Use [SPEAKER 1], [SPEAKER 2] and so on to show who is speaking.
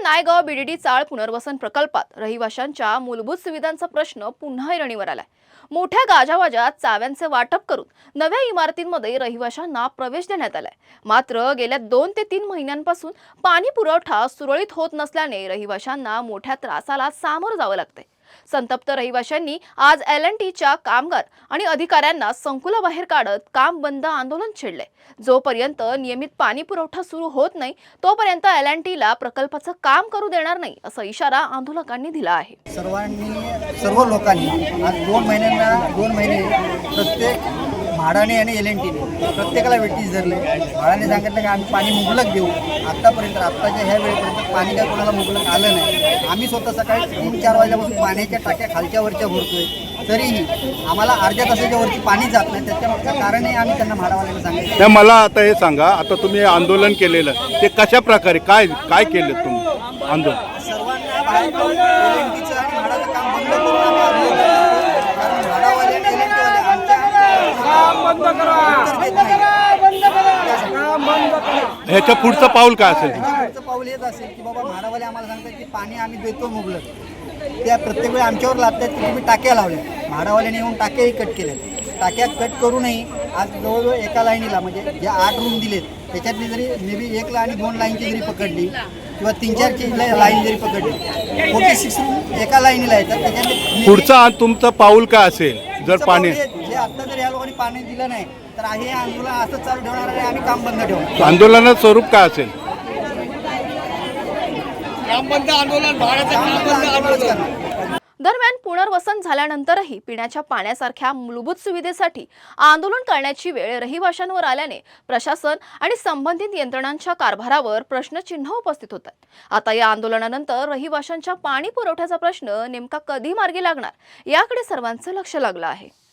[SPEAKER 1] पुण्यातील नायगाव बीडीडी चाळ पुनर्वसन प्रकल्पात रहिवाशांच्या मूलभूत सुविधांचा प्रश्न पुन्हा ऐरणीवर आलाय। मोठ्या गाजावाजात चाव्यांचे वाटप करून नव्या इमारतींमध्ये रहिवाशांना प्रवेश देण्यात आलाय। मात्र गेल्या 2 ते 3 महिन्यांपासून पाणी पुरवठा सुरळीत होत नसल्याने रहिवाशांना मोठ्या त्रासाला सामोरं जावं लागतंय। संतप्त रहिवाशांनी आज एल&टीच्या कामगार आणि अधिकाऱ्यांना संकुलाबाहेर काढत काम बंद आंदोलन छेडले। जोपर्यंत नियमित पाणी पुरवठा सुरू होत नाही तोपर्यंत एल&टीला प्रकल्पाचं काम करू देणार नाही असा इशारा आंदोलकांनी दिला आहे।
[SPEAKER 2] सर्व लोकांनी आज 2 महिने प्रत्येक म्हाडाने आणि एल&टीने प्रत्येकाला वेटीस धरले। म्हाडाने सांगितलं की आम्ही पाणी मुबलक देऊ। आत्ताच्या ह्या वेळेपर्यंत पाणी काय कोणाला मुबलक आलं नाही। आम्ही स्वतः सकाळी 3-4 वाजल्यापासून पाण्याच्या टाक्या खालच्या वरच्या भरतोय, तरीही आम्हाला अर्ध्या तासाच्या वरती पाणी जात नाही। त्याच्यामागचं कारणही आम्ही त्यांना म्हाडावाल्यांना सांगितलं।
[SPEAKER 3] मला आता हे सांगा, आता तुम्ही आंदोलन केलेलं ते कशा प्रकारे काय केलं तुम्ही आंदोलन?
[SPEAKER 2] सर्वांना बाहेर काढून एल&टीचं आणि म्हाडाचं काम बंद करून आम्ही आंदोलन करतो। कारण म्हाडावाले आणि एल&टीवाले आमच्या काम बंद करा,
[SPEAKER 3] ह्याच्या पुढचं पाऊल काय असेल?
[SPEAKER 2] पुढचं पाऊल हेच असेल की बाबा म्हाडावाले आम्हाला सांगतात की पाणी आम्ही देतो मुबलक, त्या प्रत्येक वेळी आमच्यावर लादतात की तुम्ही टाक्या लावल्या। म्हाडावाल्याने येऊन टाक्याही कट केल्या। टाक्या कट करूनही आज जवळजवळ एका लाईनीला म्हणजे जे 8 रूम दिलेत त्याच्यातली जरी मे बी 1 आणि 2 लाईनची जरी पकडली किंवा 3-4ची लाईन जरी पकडली, 46 रूम एका लाईनीला येतात। त्याच्यात
[SPEAKER 3] पुढचं तुमचं पाऊल काय असेल जर पाणी
[SPEAKER 2] जे आता जर या लोकांनी पाणी दिलं नाही तर हे आंदोलन असंच चालू ठेवणार आणि आम्ही काम बंद ठेवणार।
[SPEAKER 3] आंदोलनाचं स्वरूप काय असेल?
[SPEAKER 1] दरम्यान पुनर्वसन झाल्यानंतरही पिण्याच्या पाण्यासारख्या मूलभूत सुविधेसाठी आंदोलन करण्याची वेळ रहिवाशांवर आल्याने प्रशासन आणि संबंधित यंत्रणांच्या कारभारावर प्रश्नचिन्ह उपस्थित होतात। आता या आंदोलनानंतर रहिवाशांच्या पाणी पुरवठ्याचा प्रश्न नेमका कधी मार्गी लागणार याकडे सर्वांचं लक्ष लागलं आहे।